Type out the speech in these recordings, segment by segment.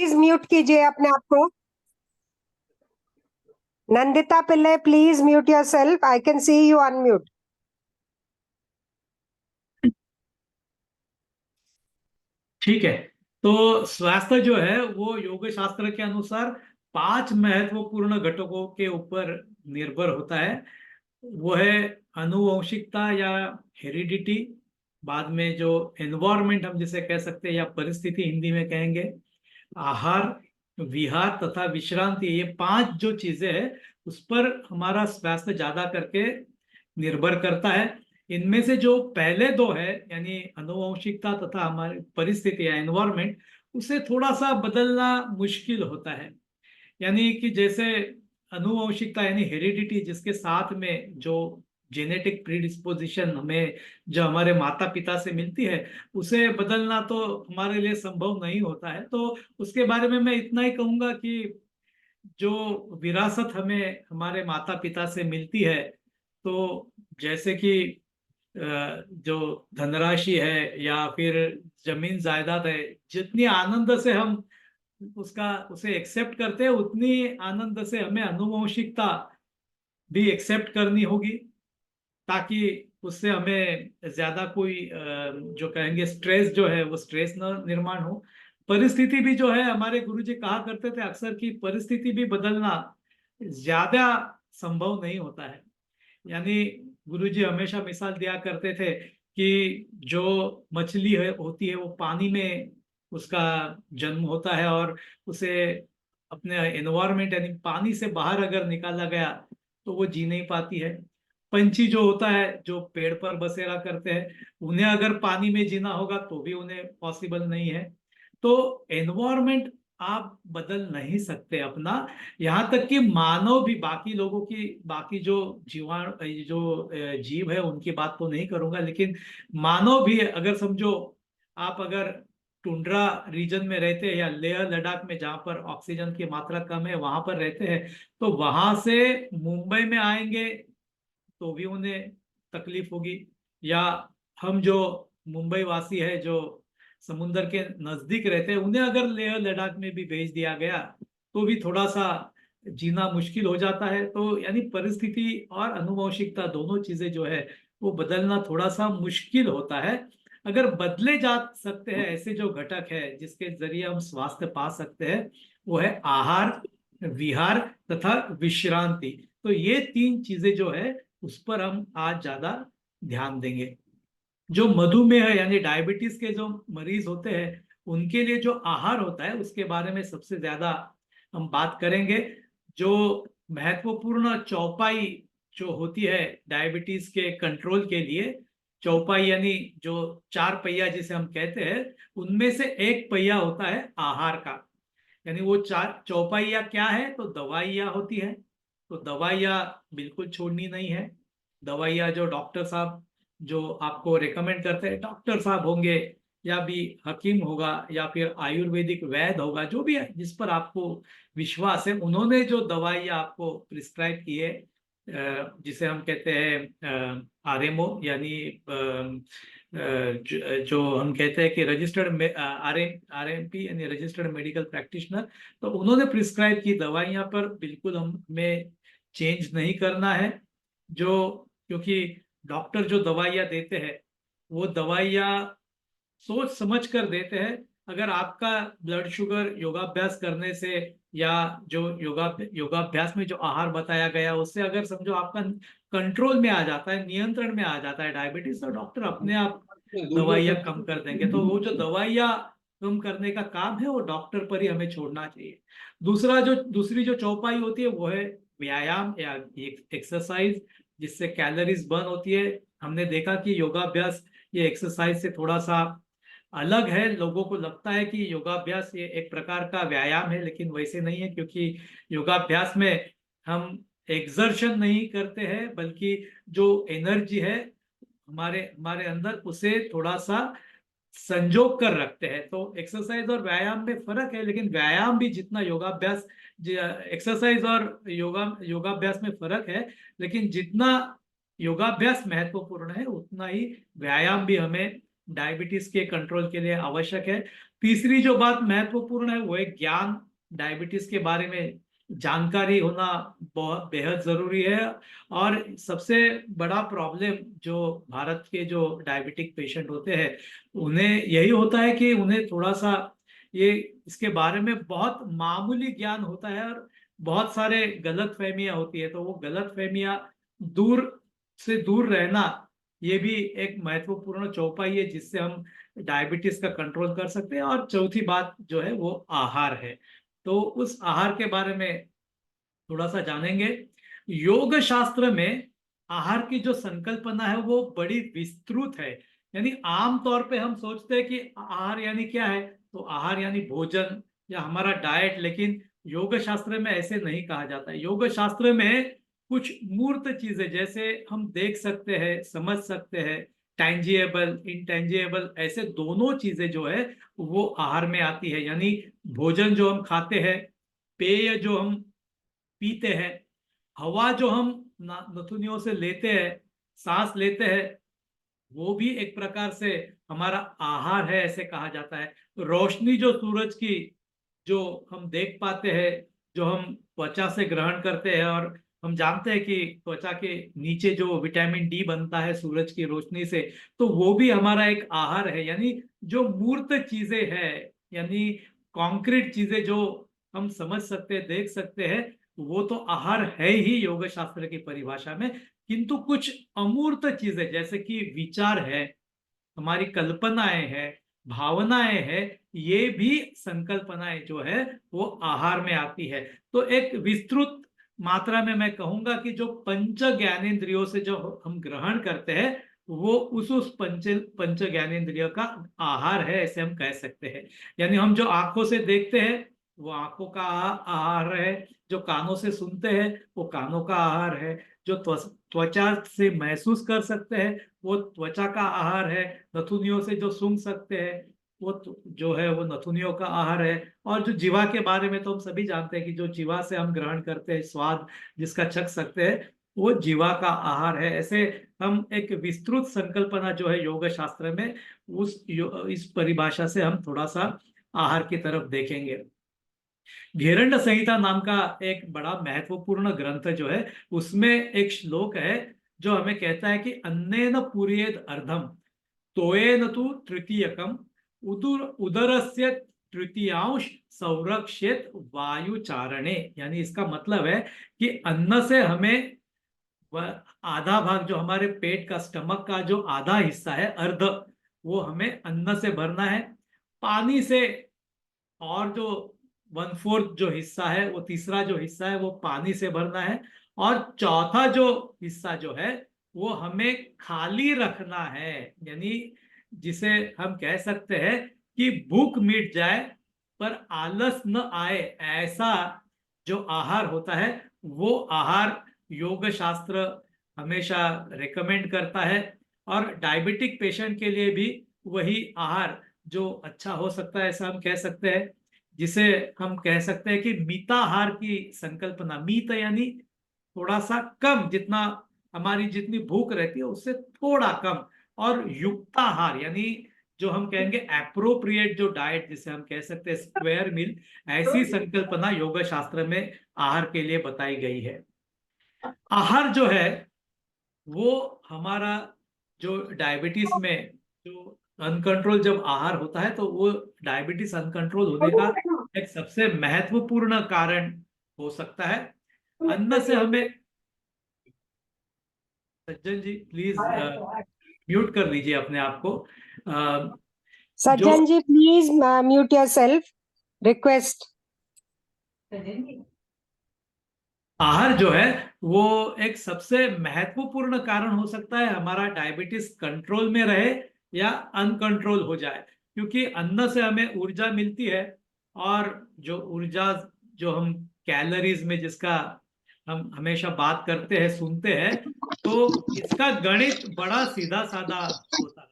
Please mute कीजिए अपने आप को। Nandita Pillai, please mute yourself. I can see you unmute. ठीक है। तो स्वास्थ्य जो है वो योग शास्त्र के अनुसार 5 महत्वपूर्ण घटकों के ऊपर निर्भर होता है। वो है आनुवंशिकता या हेरिडिटी, बाद में जो एनवायरमेंट हम जिसे कह सकते हैं या परिस्थिति हिंदी में कहेंगे, आहार, विहार तथा विश्रांति, ये 5 जो चीजें हैं उस पर हमारा स्वास्थ्य ज्यादा करके निर्भर करता है। इनमें से जो पहले दो है यानी आनुवंशिकता तथा हमारी परिस्थिति या एनवायरमेंट, उसे थोड़ा सा बदलना मुश्किल होता है। यानी कि जैसे आनुवंशिकता यानी हेरिडिटी, जिसके साथ में जो जेनेटिक प्रीडिस्पोजिशन हमें जो हमारे माता पिता से मिलती है, उसे बदलना तो हमारे लिए संभव नहीं होता है। तो उसके बारे में मैं इतना ही कहूंगा कि जो विरासत हमें हमारे माता पिता से मिलती है, तो जैसे कि जो धनराशि है या फिर जमीन जायदाद है, जितनी आनंद से हम उसका उसे एक्सेप्ट करते हैं, उतनी आनंद से हमें आनुवंशिकता भी एक्सेप्ट करनी होगी, ताकि उससे हमें ज्यादा कोई जो कहेंगे स्ट्रेस जो है वो स्ट्रेस न निर्माण हो। परिस्थिति भी जो है, हमारे गुरुजी कहा करते थे अक्सर कि परिस्थिति भी बदलना ज्यादा संभव नहीं होता है। यानी गुरुजी हमेशा मिसाल दिया करते थे कि जो मछली है होती है वो पानी में उसका जन्म होता है, और उसे अपने एनवायरमेंट यानी पानी से बाहर अगर निकाला गया तो वो जी नहीं पाती है। पंछी जो होता है जो पेड़ पर बसेरा करते हैं, उन्हें अगर पानी में जीना होगा तो भी उन्हें पॉसिबल नहीं है। तो एनवायरमेंट आप बदल नहीं सकते अपना। यहाँ तक कि मानव भी, बाकी लोगों की, बाकी जो जीव है उनकी बात तो नहीं करूंगा, लेकिन मानव भी अगर समझो, आप अगर टुंड्रा रीजन में रहते हैं या लेह लद्दाख में जहाँ पर ऑक्सीजन की मात्रा कम है वहां पर रहते हैं, तो वहां से मुंबई में आएंगे तो भी उन्हें तकलीफ होगी। या हम जो मुंबई वासी है जो समुंदर के नजदीक रहते हैं, उन्हें अगर लेह लद्दाख में भी भेज दिया गया तो भी थोड़ा सा जीना मुश्किल हो जाता है। तो यानी परिस्थिति और आनुवंशिकता दोनों चीजें जो है वो बदलना थोड़ा सा मुश्किल होता है। अगर बदले जा सकते हैं ऐसे जो घटक है जिसके जरिए हम स्वास्थ्य पा सकते हैं, वो है आहार, विहार तथा विश्रांति। तो ये 3 चीजें जो है उस पर हम आज ज्यादा ध्यान देंगे। जो मधुमेह है यानी डायबिटीज के जो मरीज होते हैं, उनके लिए जो आहार होता है उसके बारे में सबसे ज्यादा हम बात करेंगे। जो महत्वपूर्ण चौपाई जो होती है डायबिटीज के कंट्रोल के लिए, चौपाई यानी जो 4 पहिया जिसे हम कहते हैं, उनमें से एक पहिया होता है आहार का। यानी वो 4 चौपाइया क्या है, तो दवाइयाँ होती है। तो दवाइयाँ बिल्कुल छोड़नी नहीं है। दवाइयाँ जो डॉक्टर साहब जो आपको रेकमेंड करते हैं, डॉक्टर साहब होंगे या भी हकीम होगा या फिर आयुर्वेदिक वैद्य होगा, जो भी है जिस पर आपको विश्वास है, उन्होंने जो दवाइयाँ आपको प्रिस्क्राइब की है, जिसे हम कहते हैं आरएमओ यानी जो हम कहते हैं कि रजिस्टर्ड आरएमपी यानी रजिस्टर्ड मेडिकल प्रैक्टिशनर, तो उन्होंने प्रिस्क्राइब की दवाइयाँ पर बिल्कुल हमें चेंज नहीं करना है। जो क्योंकि डॉक्टर जो दवाइयाँ देते हैं वो दवाइयाँ सोच समझ कर देते हैं। अगर आपका ब्लड शुगर योगाभ्यास करने से या जो योगाभ्यास में जो आहार बताया गया उससे अगर समझो आपका कंट्रोल में आ जाता है, नियंत्रण में आ जाता है डायबिटीज, तो डॉक्टर अपने आप दवाइयाँ कम कर देंगे। तो वो जो दवाइयाँ कम करने का काम है वो डॉक्टर पर ही हमें छोड़ना चाहिए। दूसरी जो चौपाई होती है वो है व्यायाम या एक्सरसाइज, जिससे कैलोरीज बर्न होती है। हमने देखा कि योगाभ्यास ये एक्सरसाइज से थोड़ा सा अलग है। लोगों को लगता है कि योगाभ्यास ये एक प्रकार का व्यायाम है, लेकिन वैसे नहीं है, क्योंकि योगाभ्यास में हम एक्सर्शन नहीं करते हैं, बल्कि जो एनर्जी है हमारे हमारे अंदर उसे थोड़ा सा संजोग कर रखते हैं। तो एक्सरसाइज और व्यायाम में फर्क है, लेकिन व्यायाम भी जितना योगाभ्यास, एक्सरसाइज और योगाभ्यास में फर्क है, लेकिन जितना योगाभ्यास महत्वपूर्ण है उतना ही व्यायाम भी हमें डायबिटीज के कंट्रोल के लिए आवश्यक है। तीसरी जो बात महत्वपूर्ण है वो है ज्ञान। डायबिटीज के बारे में जानकारी होना बहुत बेहद जरूरी है। और सबसे बड़ा प्रॉब्लम जो भारत के जो डायबिटिक पेशेंट होते हैं उन्हें यही होता है कि उन्हें थोड़ा सा ये इसके बारे में बहुत मामूली ज्ञान होता है और बहुत सारे गलत फहमियां होती है। तो वो गलत फहमियां दूर से दूर रहना ये भी एक महत्वपूर्ण चौपाई है जिससे हम डायबिटीज का कंट्रोल कर सकते हैं। और चौथी बात जो है वो आहार है। तो उस आहार के बारे में थोड़ा सा जानेंगे। योग शास्त्र में आहार की जो संकल्पना है वो बड़ी विस्तृत है। यानी आम तौर पे हम सोचते हैं कि आहार यानी क्या है, तो आहार यानी भोजन या हमारा डाइट। लेकिन योग शास्त्र में ऐसे नहीं कहा जाता है। योग शास्त्र में कुछ मूर्त चीजें जैसे हम देख सकते हैं, समझ सकते हैं, टैंजिएबल इनटैंजिएबल ऐसे दोनों चीजें जो है वो आहार में आती है। यानी भोजन जो हम खाते हैं, पेय जो हम पीते हैं, हवा जो हम नथुनियों से लेते हैं, सांस लेते हैं, वो भी एक प्रकार से हमारा आहार है ऐसे कहा जाता है। रोशनी जो सूरज की जो हम देख पाते हैं, जो हम त्वचा से ग्रहण करते हैं, और हम जानते हैं कि त्वचा के नीचे जो विटामिन डी बनता है सूरज की रोशनी से, तो वो भी हमारा एक आहार है। यानी जो मूर्त चीजें हैं, यानी कॉन्क्रीट चीजें जो हम समझ सकते हैं, देख सकते हैं, वो तो आहार है ही योग शास्त्र की परिभाषा में। किंतु कुछ अमूर्त चीजें जैसे कि विचार है, हमारी कल्पनाएं हैं, भावनाएं हैं, ये भी संकल्पनाएं जो है वो आहार में आती है। तो एक विस्तृत मात्रा में मैं कहूंगा कि जो पंच ज्ञानेंद्रियों से जो हम ग्रहण करते हैं वो उस पंच ज्ञानेंद्रियों का आहार है ऐसे हम कह सकते हैं। यानी हम जो आंखों से देखते हैं वो आंखों का आहार है, जो कानों से सुनते हैं वो कानों का आहार है, जो त्वचा से महसूस कर सकते हैं वो त्वचा का आहार है, नथुनियों से जो सूंघ सकते हैं वो जो है वो नथुनियों का आहार है। और जो जीवा के बारे में तो हम सभी जानते हैं कि जो जीवा से हम ग्रहण करते हैं, स्वाद जिसका चख सकते हैं, वो जीवा का आहार है। ऐसे हम एक विस्तृत संकल्पना जो है योग शास्त्र में इस परिभाषा से हम थोड़ा सा आहार की तरफ देखेंगे। घेरंड संहिता नाम का एक बड़ा महत्वपूर्ण ग्रंथ जो है उसमें एक श्लोक है जो हमें कहता है कि अन्नेन पूर्येद अर्धम तोयेन तु तृतीयकम उदरस्य तृतीयांश संरक्षित वायु चारणे। यानी इसका मतलब है कि अन्न से हमें वह आधा भाग जो हमारे पेट का स्टमक का जो आधा हिस्सा है अर्ध, वो हमें अन्न से भरना है। पानी से और जो 1/4 जो हिस्सा है, वो तीसरा जो हिस्सा है वो पानी से भरना है। और चौथा जो हिस्सा जो है वो हमें खाली रखना है। यानी जिसे हम कह सकते हैं कि भूख मिट जाए पर आलस न आए, ऐसा जो आहार होता है वो आहार योग शास्त्र हमेशा रेकमेंड करता है। और डायबिटिक पेशेंट के लिए भी वही आहार जो अच्छा हो सकता है ऐसा हम कह सकते हैं। जिसे हम कह सकते हैं कि मिताहार की संकल्पना, मित यानी थोड़ा सा कम, जितना हमारी जितनी भूख रहती है उससे थोड़ा कम, और युक्ताहार यानी जो हम कहेंगे एप्रोप्रिएट जो डाइट जिसे हम कह सकते हैं स्क्वायर मील, ऐसी संकल्पना योग शास्त्र में आहार के लिए बताई गई है। आहार जो है वो हमारा जो डायबिटीज में जो अनकंट्रोल जब आहार होता है तो वो डायबिटीज अनकंट्रोल होने का एक सबसे महत्वपूर्ण कारण हो सकता है। अन्न से हमें, सज्जन जी प्लीज म्यूट कर लीजिए अपने आप को। जो Sajjan ji, please mute yourself. Request. आहार जो है वो एक सबसे महत्वपूर्ण कारण हो सकता है हमारा डायबिटीज कंट्रोल में रहे या अनकंट्रोल हो जाए। क्योंकि अन्न से हमें ऊर्जा मिलती है, और जो ऊर्जा जो हम कैलोरीज में जिसका हम हमेशा बात करते हैं, सुनते हैं, तो इसका गणित बड़ा सीधा साधा होता है।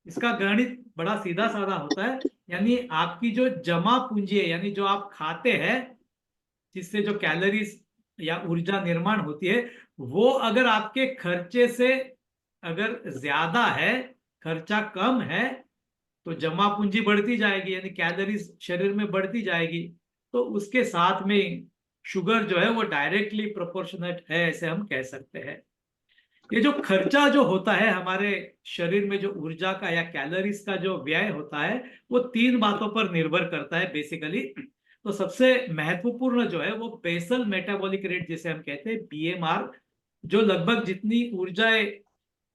इसका गणित बड़ा सीधा साधा होता है। यानी आपकी जो जमा पूंजी है, यानी जो आप खाते हैं, जिससे जो कैलोरीज या ऊर्जा निर्माण होती है, वो अगर आपके खर्चे से अगर ज्यादा है, खर्चा कम है, तो जमा पूंजी बढ़ती जाएगी, यानी कैलोरीज शरीर में बढ़ती जाएगी। तो उसके साथ में शुगर जो है वो डायरेक्टली प्रोपोर्शनेट है, ऐसे हम कह सकते हैं। ये जो खर्चा जो होता है हमारे शरीर में, जो ऊर्जा का या कैलोरीज का जो व्यय होता है, वो तीन बातों पर निर्भर करता है बेसिकली। तो सबसे महत्वपूर्ण जो है वो बेसल मेटाबॉलिक रेट जिसे हम कहते हैं, बीएमआर, जो लगभग जितनी ऊर्जाएं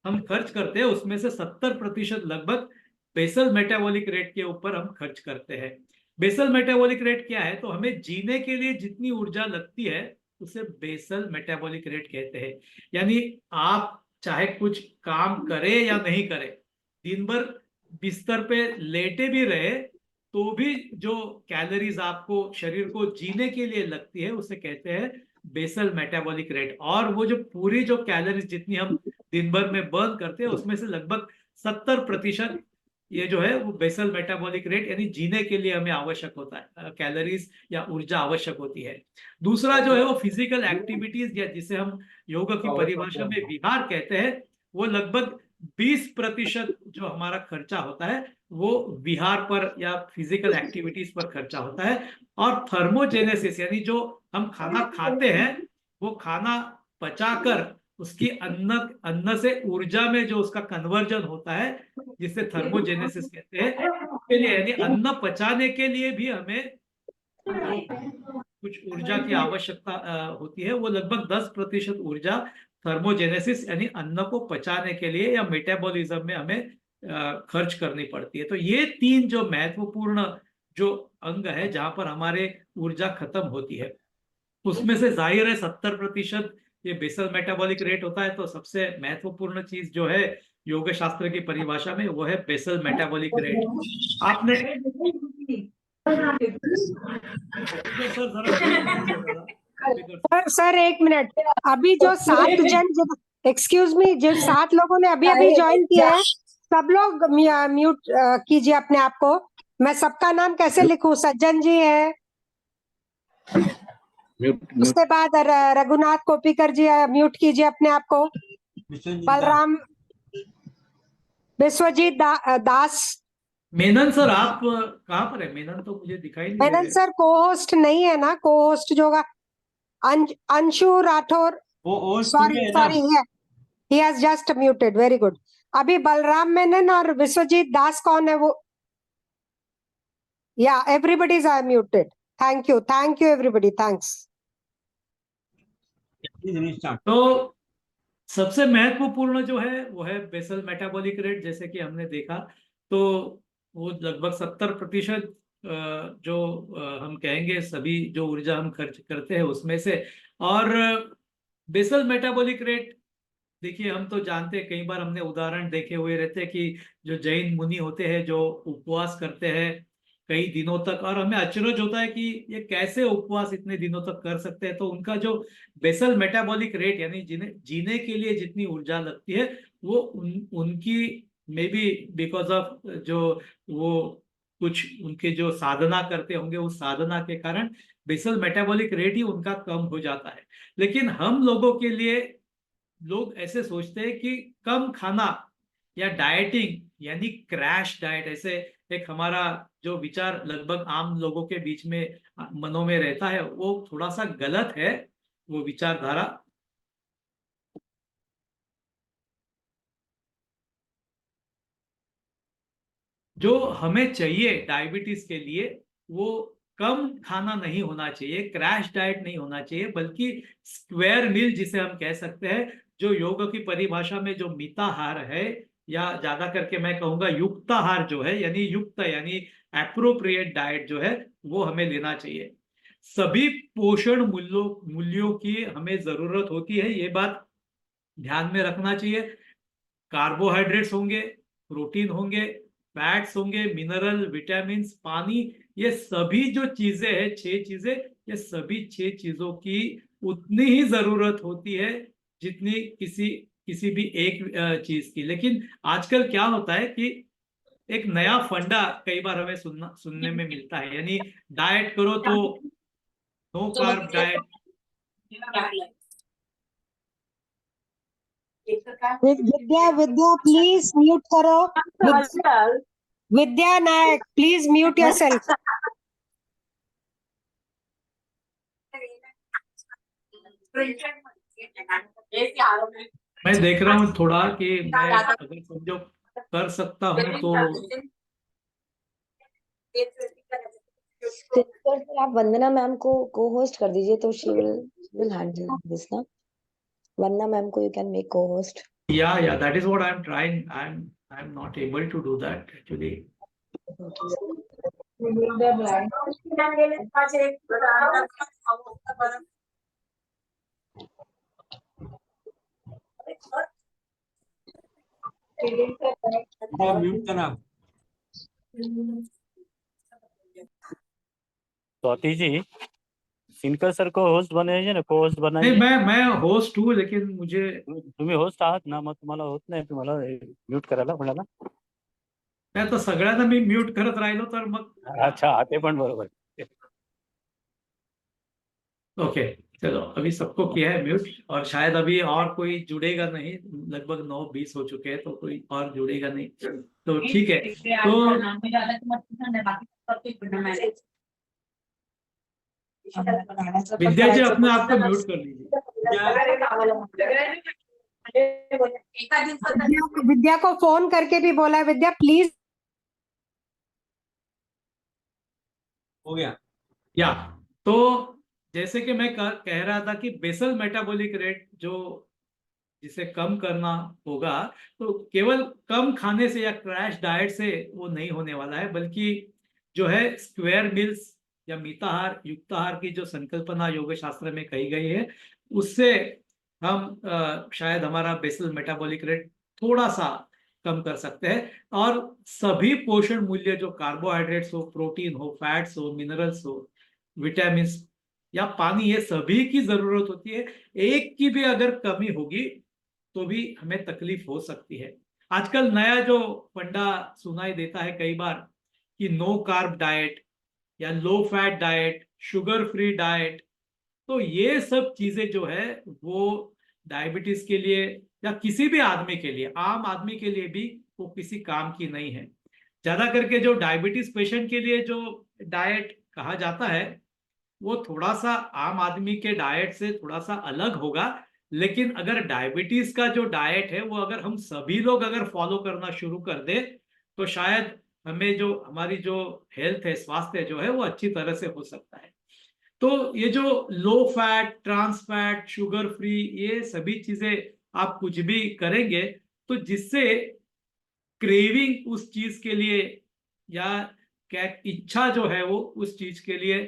हम खर्च करते हैं उसमें से 70% लगभग बेसल मेटाबॉलिक रेट के ऊपर हम खर्च करते हैं। बेसल मेटाबॉलिक रेट क्या है? तो हमें जीने के लिए जितनी ऊर्जा लगती है उसे बेसल मेटाबॉलिक रेट कहते हैं। यानी आप चाहे कुछ काम करे या नहीं करे, दिन भर बिस्तर पे लेटे भी रहे, तो भी जो कैलोरीज आपको शरीर को जीने के लिए लगती है उसे कहते हैं बेसल मेटाबॉलिक रेट। और वो जो पूरी जो कैलोरीज जितनी हम दिन भर में बर्न करते हैं उसमें से लगभग 70% ये जो है वो बेसल मेटाबॉलिक रेट, यानी जीने के लिए हमें आवश्यक होता है, कैलोरीज या ऊर्जा आवश्यक होती है। दूसरा जो है वो फिजिकल एक्टिविटीज, या जिसे हम योग की परिभाषा में विहार कहते हैं, वो लगभग 20% जो हमारा खर्चा होता है वो विहार पर या फिजिकल एक्टिविटीज पर खर्चा होता है। और थर्मोजेनेसिस, यानी जो हम खाना खाते हैं वो खाना पचाकर उसकी अन्न अन्न से ऊर्जा में जो उसका कन्वर्जन होता है, जिसे थर्मोजेनेसिस कहते हैं, उसके लिए यानी अन्न पचाने के लिए भी हमें जो कुछ ऊर्जा की आवश्यकता होती है, वो लगभग 10% ऊर्जा थर्मोजेनेसिस यानी अन्न को पचाने के लिए या मेटाबॉलिज्म में हमें खर्च करनी पड़ती है। तो ये तीन जो महत्वपूर्ण जो अंग है जहां पर हमारे ऊर्जा खत्म होती है, उसमें से जाहिर है 70% ये बेसल मेटाबॉलिक रेट होता है। तो सबसे महत्वपूर्ण चीज जो है योग शास्त्र की परिभाषा में वो है बेसल मेटाबॉलिक रेट। आपने सर जरा सर एक मिनट, अभी जो 7 जन, एक्सक्यूज मी, जो 7 लोगों ने अभी अभी ज्वाइन किया है, सब लोग म्यूट कीजिए अपने आप को। मैं सबका नाम कैसे लिखूं? सज्जन जी है, उसके बाद रघुनाथ कोपीकर जी है, म्यूट कीजिए अपने आप को। बलराम, विश्वजीत दास। मेनन सर आप कहाँ पर है? मेनन तो मुझे दिखाई नहीं दे मेनन रहे। सर को होस्ट नहीं है ना? को होस्ट जो होगा Anshu Rathore. Sorry sorry, he has just muted. Very good. अभी बलराम मेनन और विश्वजीत दास कौन है वो? Yeah, everybody is muted. Thank you everybody. Thanks. तो सबसे महत्वपूर्ण जो है वो है बेसल मेटाबॉलिक रेट। जैसे कि हमने देखा तो वो लगभग 70% जो हम कहेंगे सभी जो ऊर्जा हम खर्च करते हैं उसमें से। और बेसल मेटाबॉलिक रेट, देखिए हम तो जानते हैं, कई बार हमने उदाहरण देखे हुए रहते हैं कि जो जैन मुनि होते हैं जो उपवास करते हैं कई दिनों तक, और हमें अचरज होता है कि ये कैसे उपवास इतने दिनों तक कर सकते हैं। तो उनका जो बेसल मेटाबॉलिक रेट, यानी जिन्हें जीने के लिए जितनी ऊर्जा लगती है, वो उनकी मे बी बिकॉज ऑफ जो वो कुछ उनके जो साधना करते होंगे उस साधना के कारण बेसल मेटाबॉलिक रेट ही उनका कम हो जाता है। लेकिन हम लोगों के लिए, लोग ऐसे सोचते हैं कि कम खाना या डाइटिंग यानी क्रैश डाइट, ऐसे एक हमारा जो विचार लगभग आम लोगों के बीच में मनों में रहता है, वो थोड़ा सा गलत है वो विचारधारा। जो हमें चाहिए डायबिटीज के लिए वो कम खाना नहीं होना चाहिए, क्रैश डाइट नहीं होना चाहिए, बल्कि स्क्वायर मील जिसे हम कह सकते हैं, जो योग की परिभाषा में जो मिताहार है, या ज्यादा करके मैं कहूंगा युक्ताहार जो है, यानी युक्त यानी एप्रोप्रिएट डाइट जो है वो हमें लेना चाहिए। सभी पोषण मूल्यों मूल्यों की हमें जरूरत होती है, ये बात ध्यान में रखना चाहिए। कार्बोहाइड्रेट्स होंगे, प्रोटीन होंगे, फैट्स होंगे, मिनरल, विटामिन, पानी, ये सभी जो चीजें हैं, 6 चीजें, ये सभी 6 चीजों की उतनी ही जरूरत होती है जितनी किसी किसी भी एक चीज की। लेकिन आजकल क्या होता है कि एक नया फंडा कई बार हमें सुनने में मिलता है, यानी डाइट करो तो no carb diet. Vidya, please mute करो। Vidya Nayak, please mute yourself. मैं देख रहा हूँ थोड़ा कि मैं अगर समझो कर सकता हूँ तो सर आप वंदना मैम को को होस्ट कर दीजिए तो शी विल हैंडल दिस ना। वंदना मैम को यू कैन मेक को host. yeah, that is what I'm trying. I'm not able to do that actually. Mute करा। स्वाति जी, सिनकर सर को होस्ट बनाइए ना, को होस्ट नहीं, बनाइए। मैं होस्ट हूँ, लेकिन मुझे तुम्ही होस्ट आहात ना, मग तुम्हाला होत नाही, तुम्हाला म्यूट करायला कोणाला? मैं तो सगळ्यांना मी म्यूट करत राहिलो तर मग. अच्छा, ते पण बरोबर. ओके, चलो अभी सबको किया है म्यूट, और शायद अभी और कोई जुड़ेगा नहीं, लगभग 9:20 हो चुके हैं, तो कोई और जुड़ेगा नहीं, तो ठीक है। तो विद्या जी अपने आप को म्यूट कर लीजिए। विद्या को फोन करके भी बोला है, विद्या प्लीज। हो गया। या तो जैसे कि मैं कह रहा था कि बेसल मेटाबॉलिक रेट जिसे कम करना होगा, तो केवल कम खाने से या क्रैश डाइट से वो नहीं होने वाला है, बल्कि जो है स्क्वायर मील्स या मिताहार युक्ताहार की जो संकल्पना योग शास्त्र में कही गई है, उससे हम शायद हमारा बेसल मेटाबॉलिक रेट थोड़ा सा कम कर सकते हैं, और सभी पोषण मूल्य जो कार्बोहाइड्रेट्स हो, प्रोटीन हो, फैट्स हो, मिनरल्स हो, विटामिन या पानी, ये सभी की जरूरत होती है। एक की भी अगर कमी होगी तो भी हमें तकलीफ हो सकती है। आजकल नया जो फंडा सुनाई देता है कई बार कि नो कार्ब डाइट या low fat diet, sugar free diet, तो ये सब चीजें जो है वो डायबिटीज के लिए या किसी भी आदमी के लिए, आम आदमी के लिए भी वो किसी काम की नहीं है। ज्यादा करके जो डायबिटीज पेशेंट के लिए जो डाइट कहा जाता है वो थोड़ा सा आम आदमी के डाइट से थोड़ा सा अलग होगा, लेकिन अगर डायबिटीज का जो डाइट है वो अगर हम सभी लोग अगर फॉलो करना शुरू कर दे, तो शायद हमें जो हमारी जो हेल्थ है, स्वास्थ्य जो है वो अच्छी तरह से हो सकता है। तो ये जो low fat, trans fat, sugar free, ये सभी चीजें आप कुछ भी करेंगे तो जिससे क्रेविंग उस चीज के लिए या क्या इच्छा जो है वो उस चीज के लिए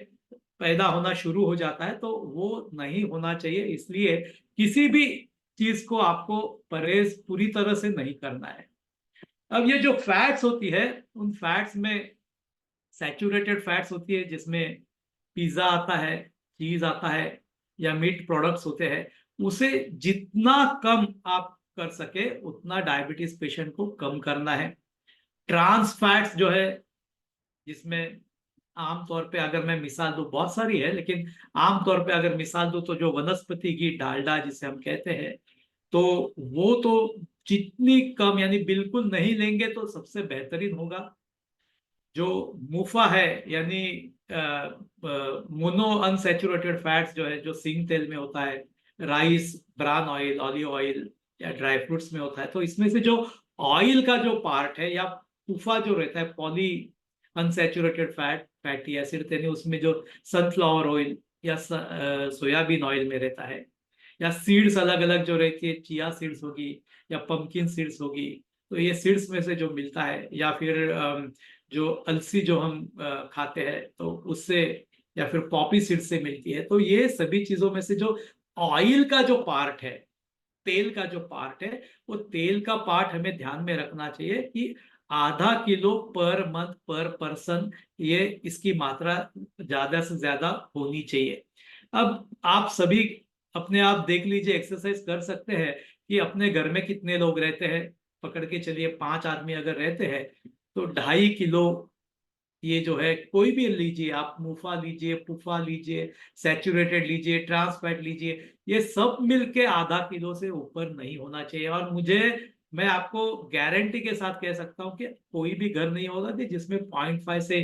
पैदा होना शुरू हो जाता है, तो वो नहीं होना चाहिए। इसलिए किसी भी चीज को आपको परहेज पूरी तरह से नहीं करना है। अब ये जो फैट्स होती है, उन फैट्स में सैचुरेटेड फैट्स होती है, जिसमें पिज्जा आता है, चीज आता है या मीट प्रोडक्ट्स होते हैं, उसे जितना कम आप कर सके उतना डायबिटीज पेशेंट को कम करना है। ट्रांस फैट्स जो है, जिसमें आमतौर पे अगर मैं मिसाल दूं, बहुत सारी है, लेकिन आमतौर पे अगर मिसाल दूं तो जो वनस्पति घी, डालडा जिसे हम कहते हैं, तो वो तो जितनी कम यानी बिल्कुल नहीं लेंगे तो सबसे बेहतरीन होगा। जो मुफा है यानी मोनो अनसैचुरेटेड फैट्स जो है, जो सिंग तेल में होता है, rice bran oil, olive oil या ड्राई फ्रूट्स में होता है, तो इसमें से जो ऑयल का जो पार्ट है या पुफा जो रहता है, पॉली अनसैचुरेटेड फैटी एसिड, यानी उसमें जो सनफ्लावर ऑयल या सोयाबीन ऑयल में रहता है, या सीड्स अलग अलग जो रहती है, चिया सीड्स होगी या पंपकिन सीड्स होगी, तो ये सीड्स में से जो मिलता है, या फिर जो अलसी जो हम खाते हैं तो उससे, या फिर पॉपी सीड से मिलती है, तो ये सभी चीजों में से जो ऑयल का जो पार्ट है, तेल का जो पार्ट है, वो तेल का पार्ट हमें ध्यान में रखना चाहिए कि आधा किलो पर मंथ पर पर्सन ये इसकी मात्रा ज्यादा से ज्यादा होनी चाहिए। अब आप सभी अपने आप देख लीजिए, एक्सरसाइज कर सकते हैं कि अपने घर में कितने लोग रहते हैं, पकड़ के चलिए 5 आदमी अगर रहते हैं तो 2.5 किलो ये जो है कोई भी लीजिए आप, मुफा लीजिए, पुफा लीजिए, सैचुरेटेड लीजिए, ट्रांस फैट लीजिए, ये सब मिलके आधा किलो से ऊपर नहीं होना चाहिए। और मैं आपको गारंटी के साथ कह सकता हूं कि कोई भी घर नहीं होगा कि जिसमें 0.5 से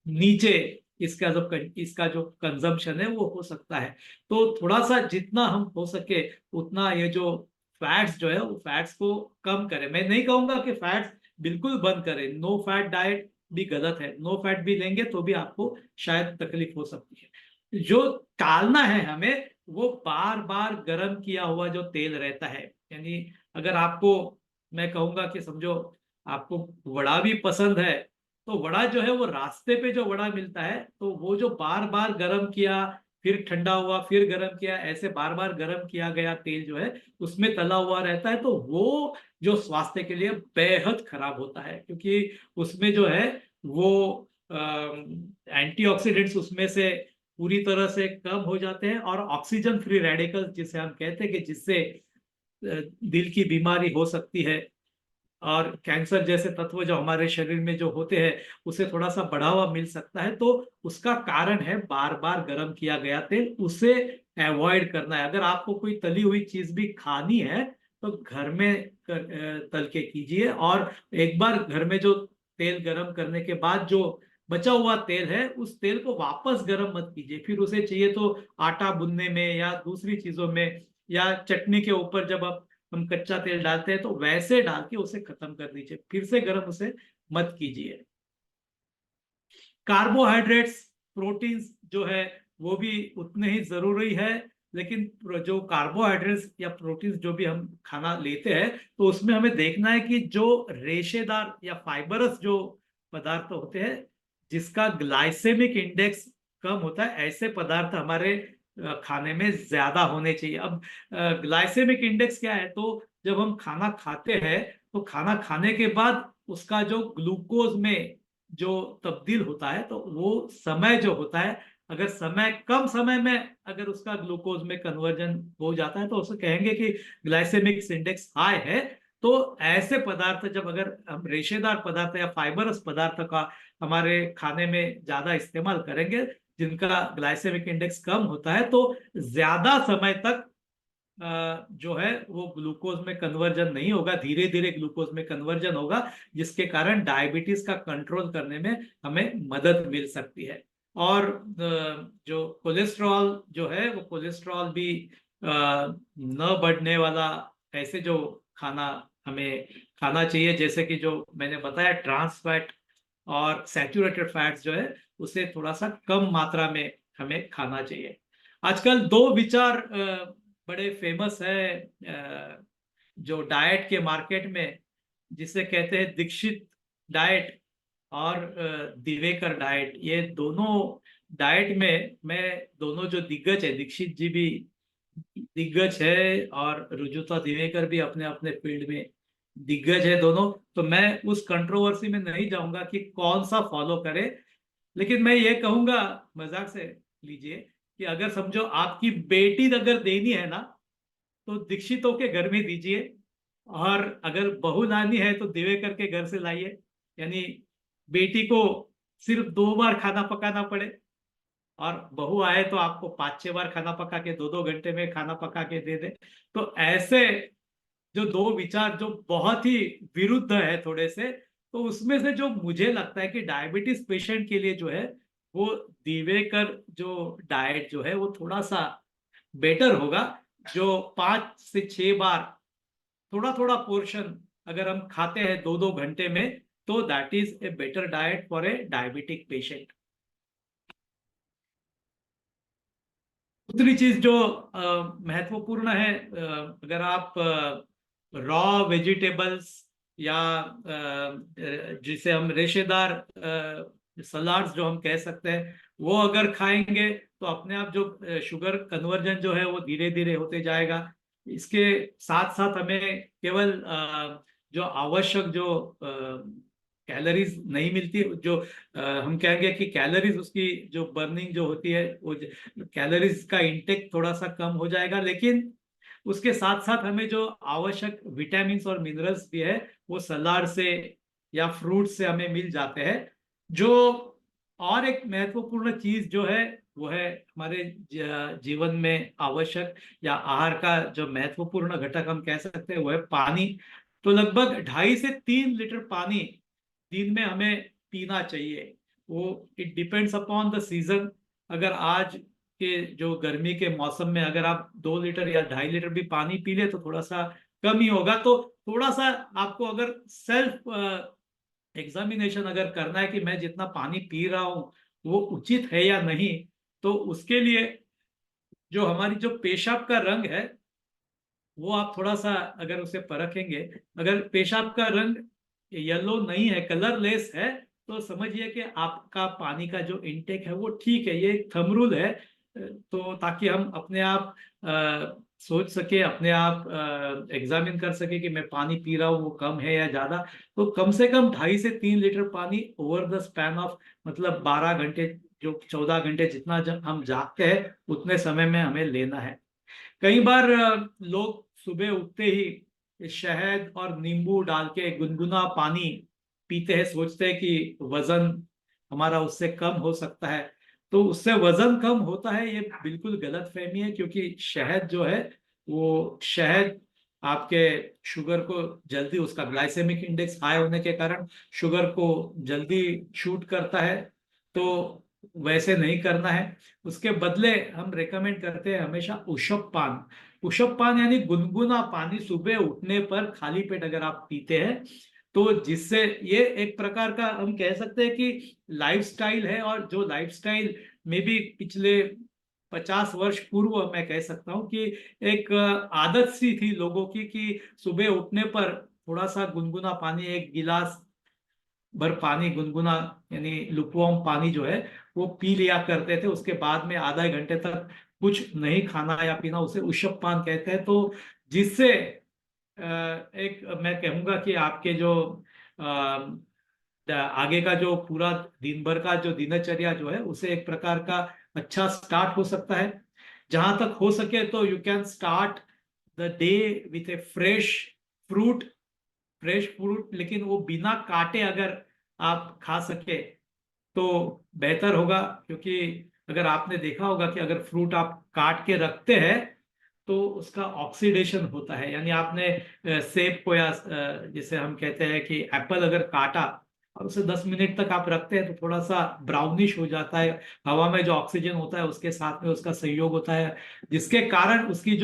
नीचे इसका जो कंजम्पशन है वो हो सकता है। तो थोड़ा सा जितना हम हो सके उतना ये जो फैट्स जो है वो फैट्स को कम करें। मैं नहीं कहूंगा कि फैट्स बिल्कुल बंद करें, नो फैट डाइट भी गलत है, नो फैट भी लेंगे तो भी आपको शायद तकलीफ हो सकती है। जो टालना है हमें वो बार बार गर्म किया हुआ जो तेल रहता है, यानी अगर आपको, मैं कहूंगा कि समझो आपको वड़ा भी पसंद है, तो वड़ा जो है वो रास्ते पे जो वड़ा मिलता है तो वो जो बार बार गर्म किया, फिर ठंडा हुआ, फिर गर्म किया, ऐसे बार बार गर्म किया गया तेल जो है उसमें तला हुआ रहता है, तो वो जो स्वास्थ्य के लिए बेहद खराब होता है, क्योंकि उसमें जो है वो एंटीऑक्सीडेंट्स उसमें से पूरी तरह से कम हो जाते हैं, और ऑक्सीजन फ्री रेडिकल्स जिसे हम कहते हैं कि जिससे दिल की बीमारी हो सकती है और कैंसर जैसे तत्व जो हमारे शरीर में जो होते हैं उसे थोड़ा सा बढ़ावा मिल सकता है। तो उसका कारण है बार बार गर्म किया गया तेल, उसे अवॉइड करना है। अगर आपको कोई तली हुई चीज भी खानी है तो घर में तल के कीजिए, और एक बार घर में जो तेल गर्म करने के बाद जो बचा हुआ तेल है उस तेल को वापस गर्म मत कीजिए, फिर उसे चाहिए तो आटा बुनने में या दूसरी चीजों में या चटनी के ऊपर जब आप हम कच्चा तेल डालते हैं तो वैसे डाल के उसे खत्म कर दीजिए, फिर से गर्म उसे मत कीजिए। कार्बोहाइड्रेट्स, प्रोटीन्स जो है वो भी उतने ही जरूरी है, लेकिन जो कार्बोहाइड्रेट्स या प्रोटीन्स जो भी हम खाना लेते हैं तो उसमें हमें देखना है कि जो रेशेदार या फाइबरस जो पदार्थ होते हैं जिसका ग्लाइसेमिक इंडेक्स कम होता है, ऐसे पदार्थ हमारे खाने में ज्यादा होने चाहिए। अब ग्लाइसेमिक इंडेक्स क्या है, तो जब हम खाना खाते हैं तो खाना खाने के बाद उसका जो ग्लूकोज में जो तब्दील होता है तो वो समय जो होता है, अगर समय कम समय में अगर उसका ग्लूकोज में कन्वर्जन हो जाता है तो उसे कहेंगे कि ग्लाइसेमिक इंडेक्स हाई है। तो ऐसे पदार्थ जब अगर हम रेशेदार पदार्थ या फाइबरस पदार्थ का हमारे खाने में ज्यादा इस्तेमाल करेंगे जिनका ग्लाइसेमिक इंडेक्स कम होता है तो ज्यादा समय तक जो है वो ग्लूकोज में कन्वर्जन नहीं होगा, धीरे धीरे ग्लूकोज में कन्वर्जन होगा, जिसके कारण डायबिटीज का कंट्रोल करने में हमें मदद मिल सकती है। और जो कोलेस्ट्रॉल जो है वो कोलेस्ट्रॉल भी न बढ़ने वाला ऐसे जो खाना हमें खाना चाहिए, जैसे कि जो मैंने बताया ट्रांस फैट और सैचुरेटेड फैट्स जो है उसे थोड़ा सा कम मात्रा में हमें खाना चाहिए। आजकल दो विचार बड़े फेमस है जो डाइट के मार्केट में, जिसे कहते हैं दीक्षित डाइट और दिवेकर डाइट। ये दोनों डाइट में मैं दोनों जो दिग्गज है, दीक्षित जी भी दिग्गज है और रुजुता दिवेकर भी अपने अपने फील्ड में दिग्गज है दोनों, तो मैं उस कंट्रोवर्सी में नहीं जाऊंगा कि कौन सा फॉलो करे। लेकिन मैं ये कहूंगा, मजाक से लीजिए, कि अगर समझो आपकी बेटी अगर देनी है ना तो दीक्षितों के घर में दीजिए, और अगर बहू लानी है तो दिवेकर के घर से लाइए, यानी बेटी को सिर्फ 2 बार खाना पकाना पड़े और बहू आए तो आपको 5-6 बार खाना पका के 2-2 घंटे में खाना पका के दे दे। तो ऐसे जो दो विचार जो बहुत ही विरुद्ध है थोड़े से, तो उसमें से जो मुझे लगता है कि डायबिटीज पेशेंट के लिए जो है वो दिवेकर जो डाइट जो है वो थोड़ा सा बेटर होगा, जो 5 से 6 बार थोड़ा थोड़ा पोर्शन अगर हम खाते हैं 2-2 घंटे में, तो that is a better diet for a diabetic patient. दूसरी चीज जो महत्वपूर्ण है, अगर आप रॉ वेजिटेबल्स या जिसे हम रेशेदार सलाड्स जो हम कह सकते हैं वो अगर खाएंगे तो अपने आप जो शुगर कन्वर्जन जो है वो धीरे धीरे होते जाएगा। इसके साथ साथ हमें केवल जो आवश्यक जो कैलोरीज नहीं मिलती, जो हम कहेंगे कि कैलोरीज उसकी जो बर्निंग जो होती है वो कैलोरीज का इंटेक थोड़ा सा कम हो जाएगा, लेकिन उसके साथ साथ हमें जो आवश्यक विटामिन और मिनरल्स भी है वो सलाद से या फ्रूट से हमें मिल जाते हैं। जो और एक महत्वपूर्ण चीज जो है वो है हमारे जीवन में आवश्यक या आहार का जो महत्वपूर्ण घटक हम कह सकते हैं वो है पानी। तो लगभग 2.5 से 3 लीटर पानी दिन में हमें पीना चाहिए। वो it depends upon the season. अगर आज के जो गर्मी के मौसम में अगर आप 2 लीटर या 2.5 लीटर भी पानी पी ले तो थोड़ा सा कम ही होगा। तो थोड़ा सा आपको अगर सेल्फ एग्जामिनेशन अगर करना है कि मैं जितना पानी पी रहा हूँ वो उचित है या नहीं, तो उसके लिए जो हमारी जो पेशाब का रंग है वो आप थोड़ा सा अगर उसे परखेंगे, अगर पेशाब का रंग येलो नहीं है, कलरलेस है, तो समझिए कि आपका पानी का जो इनटेक है वो ठीक है। ये एक थंब रूल है। तो ताकि हम अपने आप सोच सके, अपने आप एग्जामिन कर सके कि मैं पानी पी रहा हूँ वो कम है या ज्यादा। तो कम से कम 2.5 से 3 लीटर पानी ओवर द स्पैन ऑफ, मतलब 12 घंटे, जो 14 घंटे जितना हम जागते हैं उतने समय में हमें लेना है। कई बार लोग सुबह उठते ही शहद और नींबू डाल के गुनगुना पानी पीते हैं, सोचते हैं कि वजन हमारा उससे कम हो सकता है। तो उससे वजन कम होता है, ये बिल्कुल गलत फहमी है। क्योंकि शहद जो है वो शहद आपके शुगर को जल्दी, उसका ग्लाइसेमिक इंडेक्स हाई होने के कारण शुगर को जल्दी शूट करता है। तो वैसे नहीं करना है। उसके बदले हम रेकमेंड करते हैं हमेशा उषप पान। उषप पान यानी गुनगुना पानी सुबह उठने पर खाली पेट अगर आप पीते हैं, तो जिससे ये एक प्रकार का हम कह सकते हैं कि लाइफस्टाइल है। और जो लाइफस्टाइल में भी पिछले 50 वर्ष पूर्व मैं कह सकता हूँ कि एक आदत सी थी लोगों की कि सुबह उठने पर थोड़ा सा गुनगुना पानी, 1 गिलास भर पानी गुनगुना यानी लुकवार्म पानी जो है वो पी लिया करते थे। उसके बाद में आधा घंटे तक कुछ नहीं खाना या पीना, उसे उषप पान कहते हैं। तो जिससे एक मैं कहूंगा कि आपके जो आगे का जो पूरा दिन भर का जो दिनचर्या जो है उसे एक प्रकार का अच्छा स्टार्ट हो सकता है। जहां तक हो सके तो you can start the day with a fruit fresh fruit, लेकिन वो बिना काटे अगर आप खा सके तो बेहतर होगा। क्योंकि अगर आपने देखा होगा कि अगर फ्रूट आप काट के रखते हैं तो उसका ऑक्सीडेशन होता है। यानी आपने सेब को या जिसे हम कहते हैं कि एप्पल अगर काटा और उसे 10 मिनट तक आप रखते हैं तो थोड़ा सा ब्राउनिश हो जाता है। हवा में जो ऑक्सीजन होता है उसके साथ में उसका सहयोग होता है, जिसके कारण उसके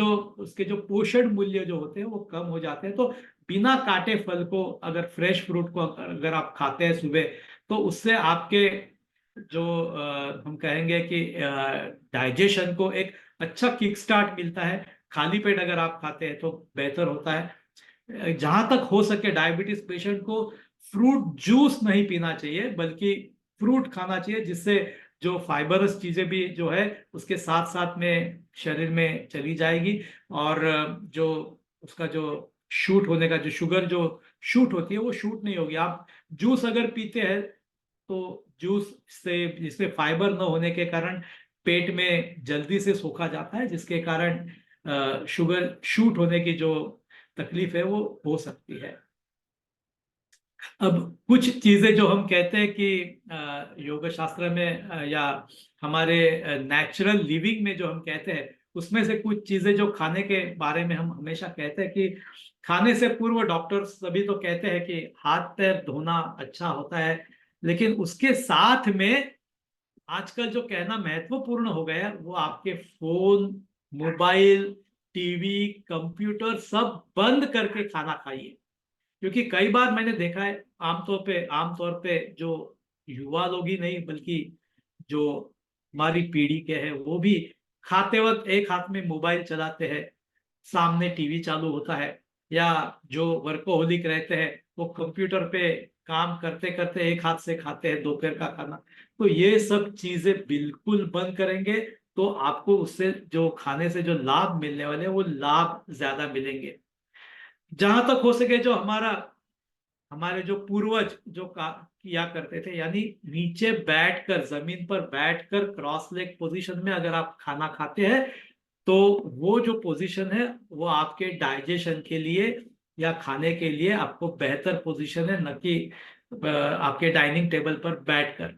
जो पोषण मूल्य जो होते हैं वो कम हो जाते हैं। तो बिना काटे फल को, अगर फ्रेश फ्रूट को अगर आप खाते हैं सुबह, तो उससे आपके जो हम कहेंगे कि डाइजेशन को एक अच्छा किक स्टार्ट मिलता है। खाली पेट अगर आप खाते हैं तो बेहतर होता है। जहां तक हो सके डायबिटीज पेशेंट को फ्रूट जूस नहीं पीना चाहिए, बल्कि फ्रूट खाना चाहिए, जिससे जो फाइबरस चीजें भी जो है उसके साथ साथ में शरीर में चली जाएगी। और जो उसका जो शूट होने का जो शुगर जो शूट होती है वो शूट नहीं होगी। आप जूस अगर पीते हैं तो जूस से, जिसमें फाइबर न होने के कारण पेट में जल्दी से सोखा जाता है, जिसके कारण शुगर शूट होने की जो तकलीफ है वो हो सकती है। अब कुछ चीजें जो हम कहते हैं कि योग शास्त्र में या हमारे नेचुरल लिविंग में जो हम कहते हैं, उसमें से कुछ चीजें जो खाने के बारे में हम हमेशा कहते हैं कि खाने से पूर्व डॉक्टर सभी तो कहते हैं कि हाथ पैर धोना अच्छा होता है। लेकिन उसके साथ में आजकल जो कहना महत्वपूर्ण हो गया है वो आपके फोन, मोबाइल, टीवी, कंप्यूटर सब बंद करके खाना खाइए। क्योंकि कई बार मैंने देखा है, आमतौर पे जो युवा लोग ही नहीं बल्कि जो हमारी पीढ़ी के हैं वो भी खाते वक्त एक हाथ में मोबाइल चलाते हैं, सामने टीवी चालू होता है। या जो वर्कोहोलिक रहते हैं वो कंप्यूटर पे काम करते करते एक हाथ से खाते हैं दोपहर का खाना। तो ये सब चीजें बिल्कुल बंद करेंगे तो आपको उससे जो खाने से जो लाभ मिलने वाले हैं वो लाभ ज्यादा मिलेंगे। जहां तक हो सके जो हमारे जो पूर्वज जो किया करते थे, यानी नीचे बैठकर, जमीन पर बैठकर क्रॉस लेग पोजीशन में अगर आप खाना खाते हैं तो वो जो पोजीशन है वो आपके डाइजेशन के लिए या खाने के लिए आपको बेहतर पोजीशन है, न कि आपके डाइनिंग टेबल पर बैठकर।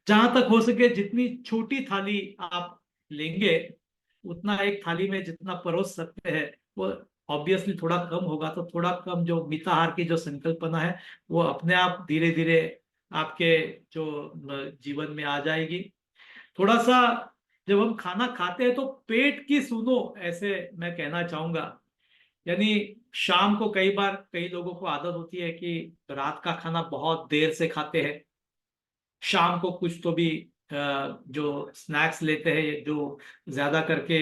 जहां तक हो सके जितनी छोटी थाली आप लेंगे, उतना एक थाली में जितना परोस सकते हैं वो ऑब्वियसली थोड़ा कम होगा, तो थोड़ा कम जो मिताहार की जो संकल्पना है वो अपने आप धीरे धीरे आपके जो जीवन में आ जाएगी। थोड़ा सा जब हम खाना खाते हैं तो पेट की सुनो, ऐसे मैं कहना चाहूंगा। यानी शाम को कई बार कई लोगों को आदत होती है कि रात का खाना बहुत देर से खाते हैं, शाम को कुछ तो भी जो स्नैक्स लेते हैं जो ज्यादा करके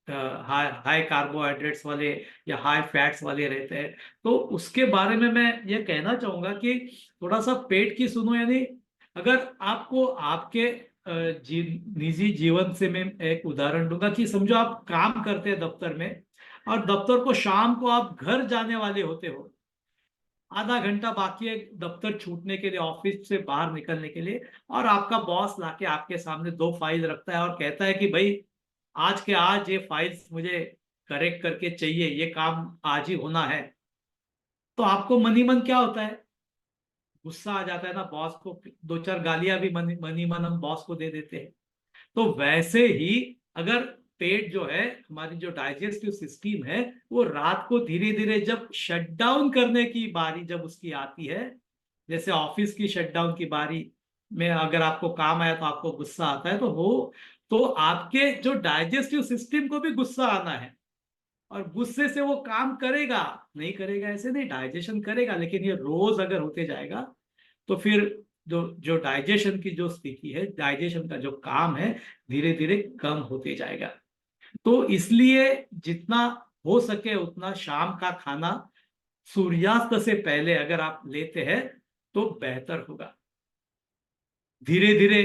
हाई हाई कार्बोहाइड्रेट्स वाले या हाई फैट्स वाले रहते हैं। तो उसके बारे में मैं ये कहना चाहूंगा कि थोड़ा सा पेट की सुनो। यानी अगर आपको आपके निजी जीवन से मैं एक उदाहरण दूंगा कि समझो आप काम करते हैं दफ्तर में, और दफ्तर को शाम को आप घर जाने वाले होते हो, आधा घंटा बाकी है दफ्तर छूटने के लिए, ऑफिस से बाहर निकलने के लिए, और आपका बॉस लाके आपके सामने 2 फाइल रखता है और कहता है कि भाई आज के आज ये फाइल्स मुझे करेक्ट करके चाहिए, ये काम आज ही होना है। तो आपको मन ही मन क्या होता है, गुस्सा आ जाता है ना बॉस को, 2 4 गालियां भी मनी मन हम बॉस को दे देते हैं। तो वैसे ही अगर पेट जो है, हमारी जो डाइजेस्टिव सिस्टम है, वो रात को धीरे धीरे जब शट डाउन करने की बारी जब उसकी आती है, जैसे ऑफिस की शटडाउन की बारी में अगर आपको काम आया तो आपको गुस्सा आता है, तो आपके जो डाइजेस्टिव सिस्टम को भी गुस्सा आना है, और गुस्से से वो काम करेगा, नहीं करेगा ऐसे नहीं, डाइजेशन करेगा। लेकिन ये रोज अगर होते जाएगा तो फिर जो जो डाइजेशन की जो स्थिति है, डाइजेशन का जो काम है, धीरे धीरे कम होते जाएगा। तो इसलिए जितना हो सके उतना शाम का खाना सूर्यास्त से पहले अगर आप लेते हैं तो बेहतर होगा। धीरे धीरे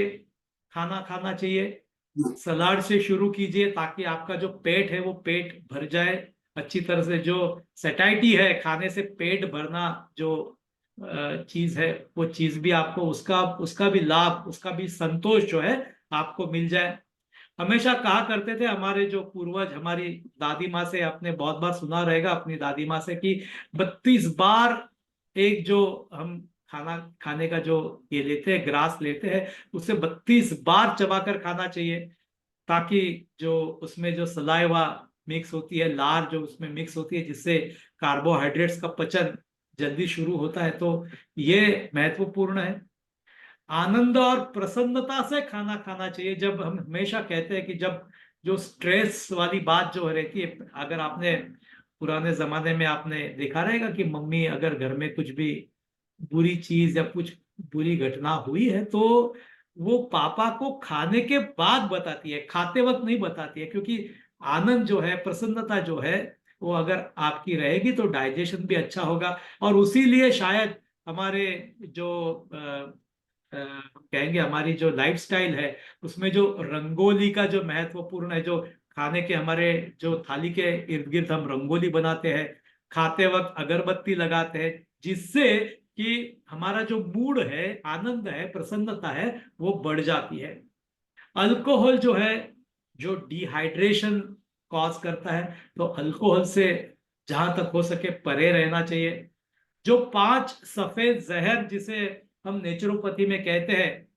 खाना खाना चाहिए, सलाद से शुरू कीजिए ताकि आपका जो पेट है वो पेट भर जाए अच्छी तरह से। जो सैटाइटी है, खाने से पेट भरना जो चीज है, वो चीज भी आपको उसका उसका भी लाभ, उसका भी संतोष जो है आपको मिल जाए। हमेशा कहा करते थे हमारे जो पूर्वज, हमारी दादी माँ से, आपने बहुत बार सुना रहेगा अपनी दादी माँ से कि 32 बार एक जो हम खाना खाने का जो ये लेते हैं, ग्रास लेते हैं, उसे 32 बार चबाकर खाना चाहिए, ताकि जो उसमें जो सलाइवा मिक्स होती है, लार जो उसमें मिक्स होती है, जिससे कार्बोहाइड्रेट्स का पचन जल्दी शुरू होता है। तो ये महत्वपूर्ण है। आनंद और प्रसन्नता से खाना खाना चाहिए। जब हम हमेशा कहते हैं कि जब जो स्ट्रेस वाली बात जो रहती है, अगर आपने पुराने जमाने में आपने देखा रहेगा कि मम्मी अगर घर में कुछ भी बुरी चीज या कुछ बुरी घटना हुई है तो वो पापा को खाने के बाद बताती है, खाते वक्त नहीं बताती है। क्योंकि आनंद जो है, प्रसन्नता जो है, वो अगर आपकी रहेगी तो डाइजेशन भी अच्छा होगा। और उसी लिए शायद हमारे जो कहेंगे हमारी जो लाइफस्टाइल है, उसमें जो रंगोली का जो महत्वपूर्ण है, जो खाने के हमारे जो थाली के इर्द गिर्द हम रंगोली बनाते हैं, खाते वक्त अगरबत्ती लगाते हैं, जिससे कि हमारा जो मूड है, आनंद है, प्रसन्नता है, वो बढ़ जाती है। अल्कोहल जो है, जो डिहाइड्रेशन कॉज करता है, तो अल्कोहल से जहां तक हो सके परे रहना चाहिए। जो 5 सफेद जहर जिसे हम नेचुरोपैथी में कहते हैं,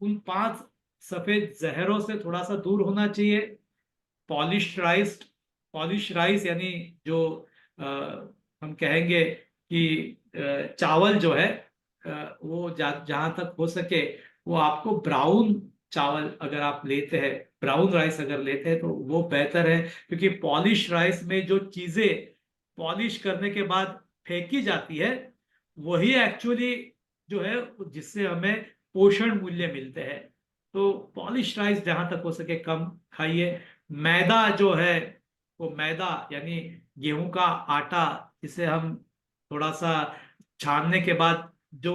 उन 5 सफेद जहरों से थोड़ा सा दूर होना चाहिए। पॉलिश राइस, पॉलिश राइस यानी जो हम कहेंगे कि चावल जो है, वो जहां तक हो सके वो आपको ब्राउन चावल अगर आप लेते हैं, ब्राउन राइस अगर लेते हैं तो वो बेहतर है। क्योंकि पॉलिश राइस में जो चीजें पॉलिश करने के बाद फेंकी जाती है, वही एक्चुअली जो है जिससे हमें पोषण मूल्य मिलते हैं। तो पॉलिश राइस जहां तक हो सके कम खाइए। मैदा जो है, वो मैदा यानी गेहूं का आटा, जिसे हम थोड़ा सा छानने के बाद जो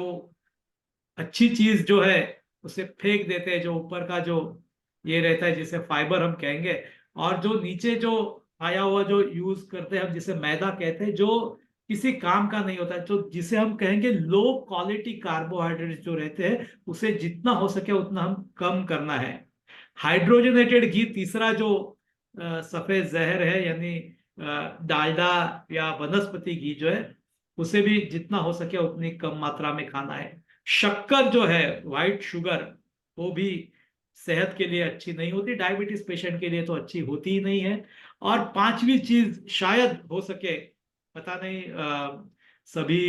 अच्छी चीज जो है उसे फेंक देते हैं, जो ऊपर का जो ये रहता है जिसे फाइबर हम कहेंगे, और जो नीचे जो आया हुआ जो यूज करते हैं हम, जिसे मैदा कहते हैं, जो किसी काम का नहीं होता है, जो जिसे हम कहेंगे लो क्वालिटी कार्बोहाइड्रेट जो रहते हैं, उसे जितना हो सके उतना हम कम करना है। हाइड्रोजनेटेड घी तीसरा जो सफेद जहर है, यानी डालडा या वनस्पति घी जो है, उसे भी जितना हो सके उतनी कम मात्रा में खाना है। शक्कर जो है, व्हाइट शुगर, वो भी सेहत के लिए अच्छी नहीं होती, डायबिटीज पेशेंट के लिए तो अच्छी होती ही नहीं है। और पांचवी चीज शायद हो सके, पता नहीं, सभी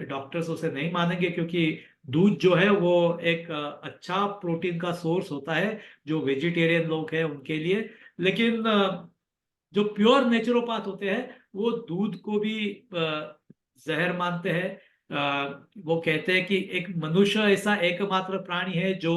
डॉक्टर्स उसे नहीं मानेंगे, क्योंकि दूध जो है वो एक अच्छा प्रोटीन का सोर्स होता है जो वेजिटेरियन लोग हैं उनके लिए। लेकिन जो प्योर नेचुरोपैथ होते हैं वो दूध को भी जहर मानते हैं। वो कहते हैं कि एक मनुष्य ऐसा एकमात्र प्राणी है जो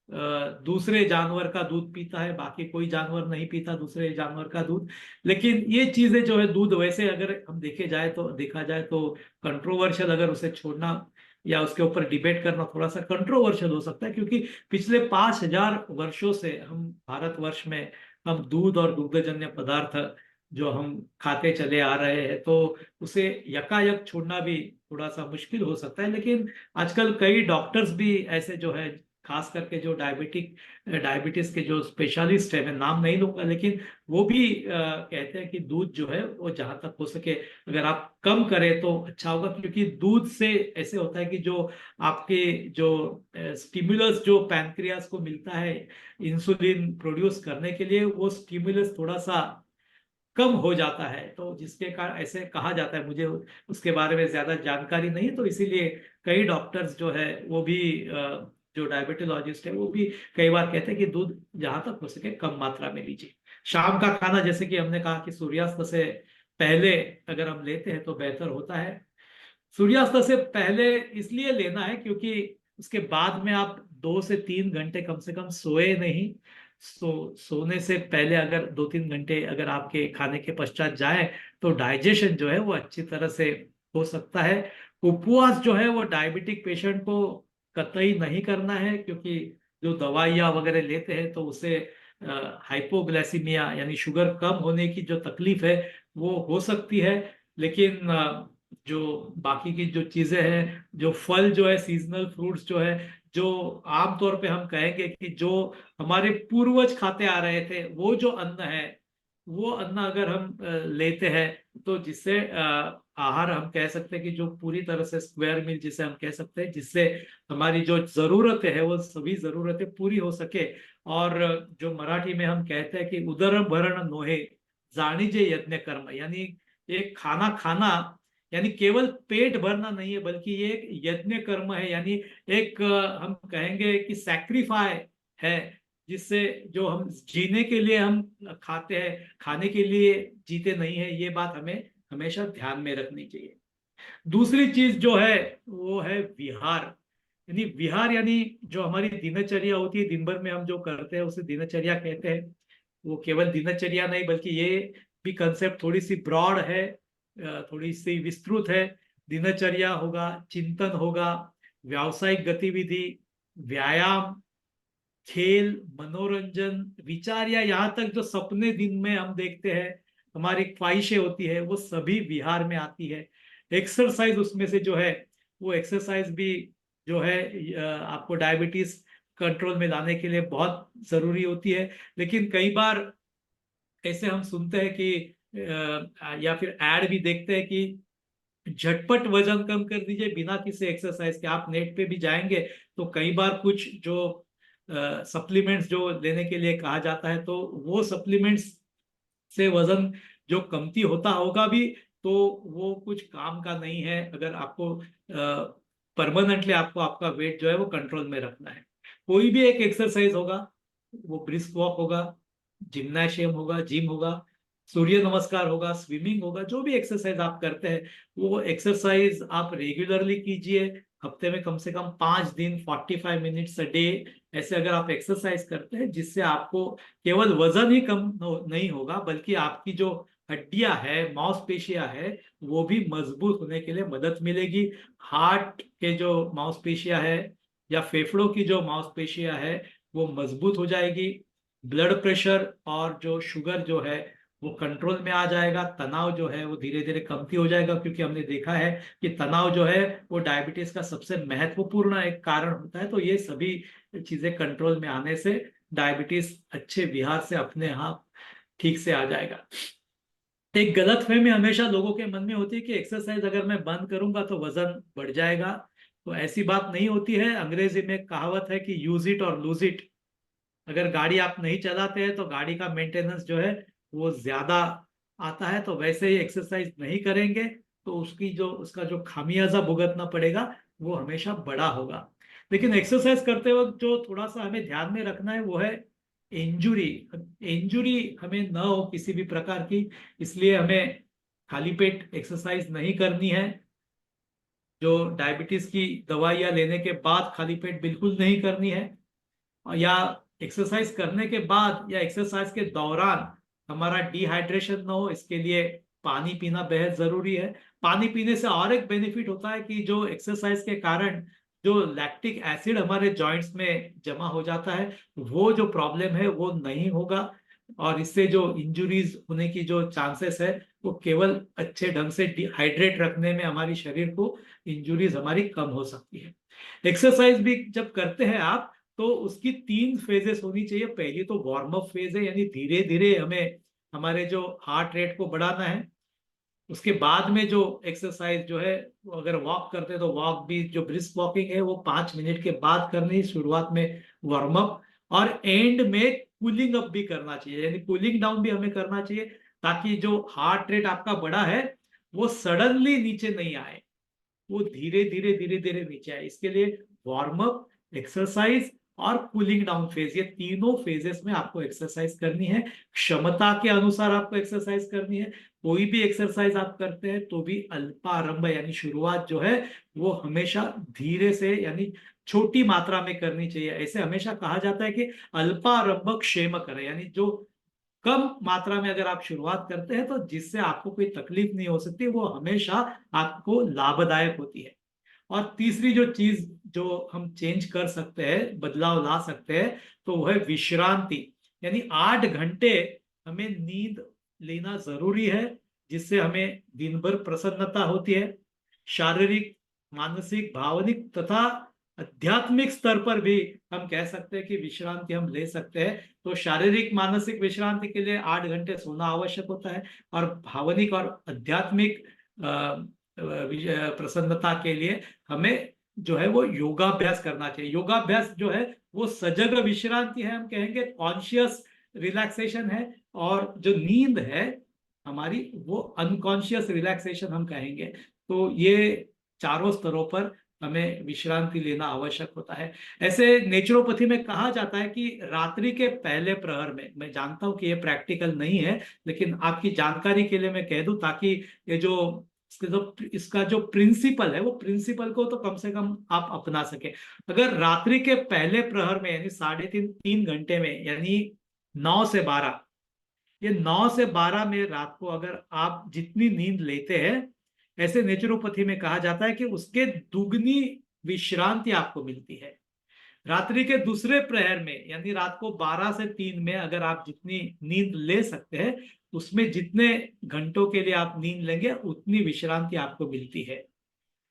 दूसरे जानवर का दूध पीता है, बाकी कोई जानवर नहीं पीता दूसरे जानवर का दूध। लेकिन ये चीजें जो है, दूध वैसे अगर हम देखा जाए तो कंट्रोवर्शियल, अगर उसे छोड़ना या उसके ऊपर डिबेट करना थोड़ा सा कंट्रोवर्शियल हो सकता है, क्योंकि पिछले 5,000 वर्षों से हम भारतवर्ष में हम दूध और दुग्धजन्य पदार्थ जो हम खाते चले आ रहे हैं, तो उसे यकायक छोड़ना भी थोड़ा सा मुश्किल हो सकता है। लेकिन आजकल कई डॉक्टर्स भी ऐसे जो है, खास करके जो डायबिटीज के जो स्पेशलिस्ट है, मैं नाम नहीं लूंगा, लेकिन वो भी कहते हैं कि दूध जो है वो जहां तक हो सके अगर आप कम करें तो अच्छा होगा, क्योंकि दूध से ऐसे होता है कि जो आपके जो स्टिमुलस जो पैनक्रियास को मिलता है इंसुलिन प्रोड्यूस करने के लिए, वो स्टिमुलस थोड़ा सा कम हो जाता है। तो जिसके कारण ऐसे कहा जाता है, मुझे उसके बारे में ज्यादा जानकारी नहीं है, तो इसीलिए कई डॉक्टर्स जो है वो भी जो डायबिटोलॉजिस्ट है वो भी कई बार कहते हैं कि दूध जहां तक हो सके कम मात्रा में लीजिए। शाम का खाना, जैसे कि हमने कहा कि सूर्यास्त से पहले अगर हम लेते हैं तो बेहतर होता है। सूर्यास्त से पहले इसलिए लेना है क्योंकि उसके बाद में आप 2 से 3 घंटे कम से कम सोए नहीं। सोने से पहले अगर 2-3 घंटे अगर आपके खाने के पश्चात जाए तो डाइजेशन जो है वो अच्छी तरह से हो सकता है। उपवास जो है वो डायबिटिक पेशेंट को कतई नहीं करना है, क्योंकि जो दवाइयाँ वगैरह लेते हैं तो उससे हाइपोग्लाइसीमिया यानी शुगर कम होने की जो तकलीफ है वो हो सकती है। लेकिन जो बाकी की जो चीजें हैं, जो फल जो है, सीजनल फ्रूट्स जो है, जो आमतौर पे हम कहेंगे कि जो हमारे पूर्वज खाते आ रहे थे, वो जो अन्न है, वो अन्न अगर हम लेते हैं तो जिससे आहार हम कह सकते हैं कि जो पूरी तरह से स्क्वायर मील जिसे हम कह सकते हैं, जिससे हमारी जो जरूरतें है वो सभी जरूरतें पूरी हो सके। और जो मराठी में हम कहते हैं कि उदर भरण नोहे जाणीजे यज्ञ कर्म, यानी एक खाना खाना यानी केवल पेट भरना नहीं है, बल्कि ये एक यज्ञ कर्म है, यानी एक हम कहेंगे कि सैक्रिफाई है, जिससे जो हम जीने के लिए हम खाते हैं, खाने के लिए जीते नहीं है। ये बात हमें हमेशा ध्यान में रखनी चाहिए। दूसरी चीज जो है वो है विहार। विहार यानी जो हमारी दिनचर्या होती है, दिन भर में हम जो करते हैं उसे दिनचर्या कहते हैं। वो केवल दिनचर्या नहीं, बल्कि ये भी कंसेप्ट थोड़ी सी ब्रॉड है, थोड़ी सी विस्तृत है। दिनचर्या होगा, चिंतन होगा, व्यावसायिक गतिविधि, व्यायाम, खेल, मनोरंजन, विचार, या यहाँ तक जो सपने दिन में हम देखते हैं, हमारी ख्वाहिशें होती है, वो सभी विहार में आती है। एक्सरसाइज उसमें से जो है, वो एक्सरसाइज भी जो है आपको डायबिटीज कंट्रोल में लाने के लिए बहुत जरूरी होती है। लेकिन कई बार ऐसे हम सुनते हैं कि या फिर एड भी देखते हैं कि झटपट वजन कम कर दीजिए बिना किसी एक्सरसाइज के। आप नेट पे भी जाएंगे तो कई बार कुछ जो सप्लीमेंट्स जो लेने के लिए कहा जाता है, तो वो सप्लीमेंट्स से वजन जो कमती होता होगा भी, तो वो कुछ काम का नहीं है अगर आपको परमानेंटली आपको आपका वेट जो है वो कंट्रोल में रखना है। कोई भी एक एक्सरसाइज होगा, वो ब्रिस्क वॉक होगा, जिम्नाशियम होगा, जिम होगा, सूर्य नमस्कार होगा, स्विमिंग होगा, जो भी एक्सरसाइज आप करते हैं वो एक्सरसाइज आप रेगुलरली कीजिए। हफ्ते में कम से कम 5 दिन 45 मिनट्स अ डे ऐसे अगर आप एक्सरसाइज करते हैं, जिससे आपको केवल वजन ही कम नहीं होगा, बल्कि आपकी जो हड्डियां है, मांसपेशियां है, वो भी मजबूत होने के लिए मदद मिलेगी। हार्ट के जो मांसपेशियां है या फेफड़ों की जो मांसपेशियां है वो मजबूत हो जाएगी। ब्लड प्रेशर और जो शुगर जो है वो कंट्रोल में आ जाएगा। तनाव जो है वो धीरे धीरे कमती हो जाएगा, क्योंकि हमने देखा है कि तनाव जो है वो डायबिटीज का सबसे महत्वपूर्ण एक कारण होता है। तो ये सभी चीजें कंट्रोल में आने से डायबिटीज अच्छे विहार से अपने आप ठीक से आ जाएगा। एक गलतफहमी हमेशा लोगों के मन में होती है कि एक्सरसाइज अगर मैं बंद करूंगा तो वजन बढ़ जाएगा। तो ऐसी बात नहीं होती है। अंग्रेजी में कहावत है कि यूज इट और लूज इट। अगर गाड़ी आप नहीं चलाते हैं तो गाड़ी का मेंटेनेंस जो है वो ज्यादा आता है, तो वैसे ही एक्सरसाइज नहीं करेंगे तो उसका जो खामियाजा भुगतना पड़ेगा वो हमेशा बड़ा होगा। लेकिन एक्सरसाइज करते वक्त जो थोड़ा सा हमें ध्यान में रखना है वो है इंजुरी। इंजुरी हमें न हो किसी भी प्रकार की, इसलिए हमें खाली पेट एक्सरसाइज नहीं करनी है। जो डायबिटीज की दवाइयाँ लेने के बाद खाली पेट बिल्कुल नहीं करनी है, या एक्सरसाइज करने के बाद या एक्सरसाइज के दौरान हमारा डिहाइड्रेशन ना हो, इसके लिए पानी पीना बेहद जरूरी है। पानी पीने से और एक बेनिफिट होता है कि जो एक्सरसाइज के कारण जो लैक्टिक एसिड हमारे जॉइंट्स में जमा हो जाता है वो जो प्रॉब्लम है वो नहीं होगा, और इससे जो इंजुरीज होने की जो चांसेस है वो केवल अच्छे ढंग से डिहाइड्रेट रखने में हमारी शरीर को इंजुरीज हमारी कम हो सकती है। एक्सरसाइज भी जब करते हैं आप तो उसकी 3 फेजेस होनी चाहिए। पहली तो वार्म अप फेज है, यानी धीरे धीरे हमें हमारे जो हार्ट रेट को बढ़ाना है। उसके बाद में जो एक्सरसाइज जो है वो अगर वॉक करते हैं तो वॉक भी, जो ब्रिस्क वॉकिंग है वो 5 मिनट के बाद करनी है, शुरुआत में वार्म अप, और एंड में कूलिंग अप भी करना चाहिए, यानी कूलिंग डाउन भी हमें करना चाहिए, ताकि जो हार्ट रेट आपका बढ़ा है वो सडनली नीचे नहीं आए, वो धीरे धीरे धीरे धीरे नीचे आए। इसके लिए वार्म अप, एक्सरसाइज और कूलिंग डाउन फेज, ये तीनों फेजेस में आपको एक्सरसाइज करनी है। क्षमता के अनुसार आपको एक्सरसाइज करनी है। कोई भी एक्सरसाइज आप करते हैं तो भी अल्पारंभ यानी शुरुआत जो है वो हमेशा धीरे से यानी छोटी मात्रा में करनी चाहिए। ऐसे हमेशा कहा जाता है कि अल्पारंभ क्षेम करें, यानी जो कम मात्रा में अगर आप शुरुआत करते हैं तो जिससे आपको कोई तकलीफ नहीं हो सकती, वो हमेशा आपको लाभदायक होती है। और तीसरी जो चीज जो हम चेंज कर सकते हैं, बदलाव ला सकते हैं, तो वह है विश्रांति। यानी 8 घंटे हमें नींद लेना जरूरी है, जिससे हमें दिन भर प्रसन्नता होती है। शारीरिक, मानसिक, भावनिक तथा आध्यात्मिक स्तर पर भी हम कह सकते हैं कि विश्रांति हम ले सकते हैं। तो शारीरिक मानसिक विश्रांति के लिए 8 घंटे सोना आवश्यक होता है, और भावनिक और आध्यात्मिक प्रसन्नता के लिए हमें जो है वो योगाभ्यास करना चाहिए। योगाभ्यास जो है वो सजग विश्रांति है, हम कहेंगे कॉन्शियस रिलैक्सेशन है, और जो नींद है हमारी वो अनकॉन्शियस रिलैक्सेशन हम कहेंगे। तो ये चारों स्तरों पर हमें विश्रांति लेना आवश्यक होता है। ऐसे नेचुरोपैथी में कहा जाता है कि रात्रि के पहले प्रहर में, मैं जानता हूं कि ये प्रैक्टिकल नहीं है लेकिन आपकी जानकारी के लिए मैं कह दूं, ताकि ये जो इसका जो प्रिंसिपल है वो प्रिंसिपल को तो कम से कम आप अपना सके। अगर रात्रि के पहले प्रहर में यानी 3.5-3 घंटे में, यानी 9 से 12, ये 9 से 12 में रात को अगर आप जितनी नींद लेते हैं, ऐसे नेचुरोपैथी में कहा जाता है कि उसके दुगनी विश्रांति आपको मिलती है। रात्रि के दूसरे प्रहर में यानी रात को 12 से 3 में अगर आप जितनी नींद ले सकते हैं, उसमें जितने घंटों के लिए आप नींद लेंगे उतनी विश्रांति आपको मिलती है।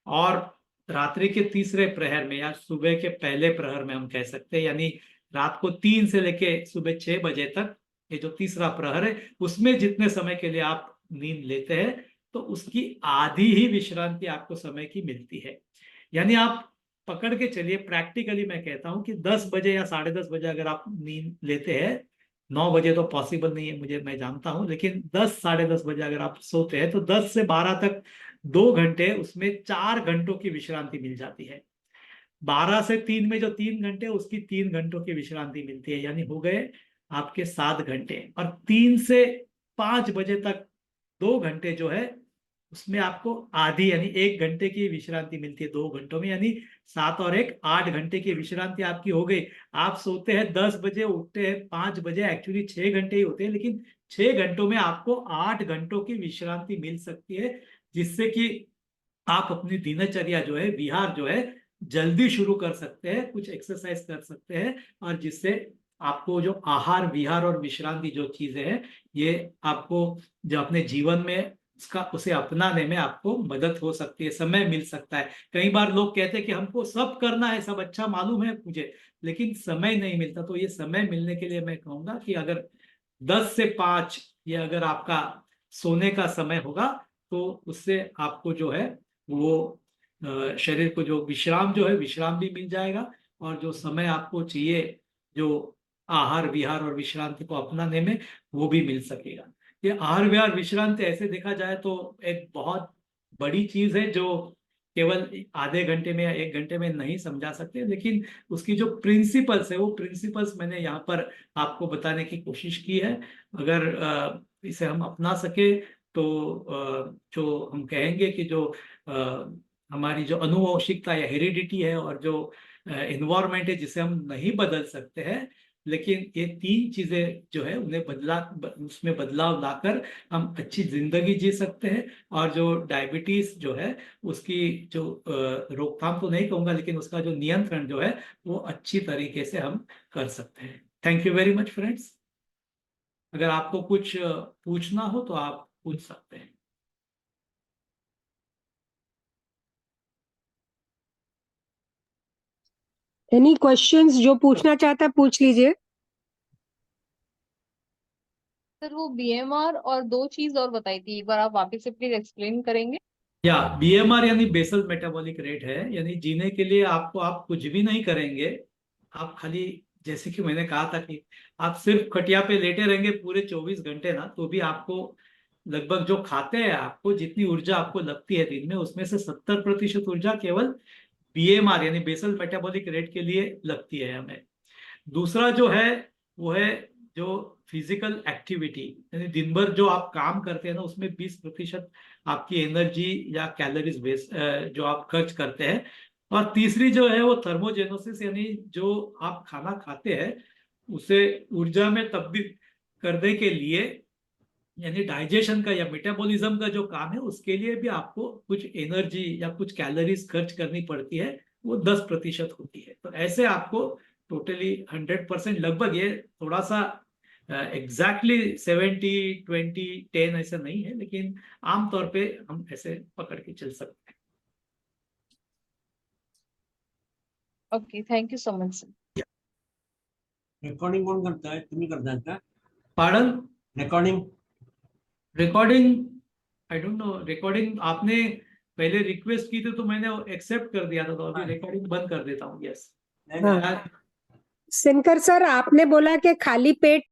और रात्रि के तीसरे प्रहर में या सुबह के पहले प्रहर में हम कह सकते हैं, यानी रात को 3 से लेके सुबह 6 बजे तक, ये जो तीसरा प्रहर है उसमें जितने समय के लिए आप नींद लेते हैं तो उसकी आधी ही विश्रांति आपको समय की मिलती है। यानी आप पकड़ के चलिए, प्रैक्टिकली मैं कहता हूं कि 10 बजे या 10:30 बजे अगर आप नींद लेते हैं, 9 बजे तो पॉसिबल नहीं है मुझे, मैं जानता हूं, लेकिन 10-10:30 बजे अगर आप सोते हैं तो 10 से 12 तक 2 घंटे, उसमें 4 घंटों की विश्रांति मिल जाती है। 12 से 3 में जो 3 घंटे, उसकी 3 घंटों की विश्रांति मिलती है, यानी हो गए आपके 7 घंटे। और 3 से 5 बजे तक 2 घंटे जो है उसमें आपको आधी यानी 1 घंटे की विश्रांति मिलती है 2 घंटों में, यानी 7 और 1 8 घंटे की विश्रांति आपकी हो गई। आप सोते हैं 10 बजे, उठते हैं 5 बजे, एक्चुअली 6 घंटे ही होते हैं, लेकिन 6 घंटों में आपको 8 घंटों की विश्रांति मिल सकती है, जिससे कि आप अपनी दिनचर्या जो है, विहार जो है, जल्दी शुरू कर सकते हैं, कुछ एक्सरसाइज कर सकते हैं, और जिससे आपको जो आहार विहार और विश्रांति जो चीजें हैं ये आपको जो अपने जीवन में उसका उसे अपनाने में आपको मदद हो सकती है, समय मिल सकता है। कई बार लोग कहते हैं कि हमको सब करना है, सब अच्छा मालूम है मुझे, लेकिन समय नहीं मिलता। तो ये समय मिलने के लिए मैं कहूंगा कि अगर 10 से 5 ये अगर आपका सोने का समय होगा तो उससे आपको जो है वो शरीर को जो विश्राम जो है विश्राम भी मिल जाएगा, और जो समय आपको चाहिए जो आहार विहार और विश्रांति को अपनाने में वो भी मिल सकेगा। ये आहार विहार विश्रांति ऐसे देखा जाए तो एक बहुत बड़ी चीज है जो केवल आधे घंटे में या 1 घंटे में नहीं समझा सकते, लेकिन उसकी जो प्रिंसिपल्स है वो प्रिंसिपल्स मैंने यहाँ पर आपको बताने की कोशिश की है। अगर इसे हम अपना सके तो जो हम कहेंगे कि जो हमारी जो अनुवंशिकता या हेरिडिटी है और जो इन्वायरमेंट है जिसे हम नहीं बदल सकते हैं, लेकिन ये 3 चीजें जो है उन्हें उसमें बदलाव लाकर हम अच्छी जिंदगी जी सकते हैं। और जो डायबिटीज जो है उसकी जो रोकथाम तो नहीं कहूंगा, लेकिन उसका जो नियंत्रण जो है वो अच्छी तरीके से हम कर सकते हैं। Thank you very much friends. अगर आपको कुछ पूछना हो तो आप पूछ सकते हैं। एनी क्वेश्चंस जो पूछना चाहता है पूछ लीजिए। सर वो बीएमआर और 2 चीज और बताई थी, एक बार आप वापस से प्लीज एक्सप्लेन करेंगे? या बीएमआर यानी बेसल मेटाबॉलिक रेट है, यानी जीने के लिए आपको आप कुछ भी नहीं करेंगे। आप खाली, जैसे कि मैंने कहा था कि आप सिर्फ खटिया पे लेटे रहेंगे पूरे 24 घंटे ना, तो भी आपको लगभग जो खाते हैं आपको जितनी ऊर्जा आपको लगती है दिन में, उसमें से 70% ऊर्जा केवल बीएमआर यानी बेसल मेटाबॉलिक रेट के लिए लगती है हमें। दूसरा जो है वो है जो फिजिकल एक्टिविटी, यानी दिन भर जो आप काम करते हैं ना उसमें 20% आपकी एनर्जी या कैलोरीज वेस्ट जो आप खर्च करते हैं। और तीसरी जो है वो थर्मोजेनोसिस, यानी जो आप खाना खाते हैं उसे ऊर्जा में तब्दील करने के लिए, यानी डाइजेशन का या मेटाबॉलिज्म का जो काम है उसके लिए भी आपको कुछ एनर्जी या कुछ कैलोरीज खर्च करनी पड़ती है, वो 10% होती है। तो ऐसे आपको टोटली 100% लगभग, ये थोड़ा सा एग्जैक्टली 70-20-10 ऐसा नहीं है, लेकिन आमतौर पे हम ऐसे पकड़ के चल सकते हैं। Okay, thank you so much sir. Recording कौन करता है, तुम्ही करता का pardon? Recording? Recording I don't know. Recording आपने पहले रिक्वेस्ट की थी तो मैंने एक्सेप्ट कर दिया था, तो अभी रिकॉर्डिंग बंद कर देता हूँ। यस। नहीं, नहीं, सिनकर सर, आपने बोला कि खाली पेट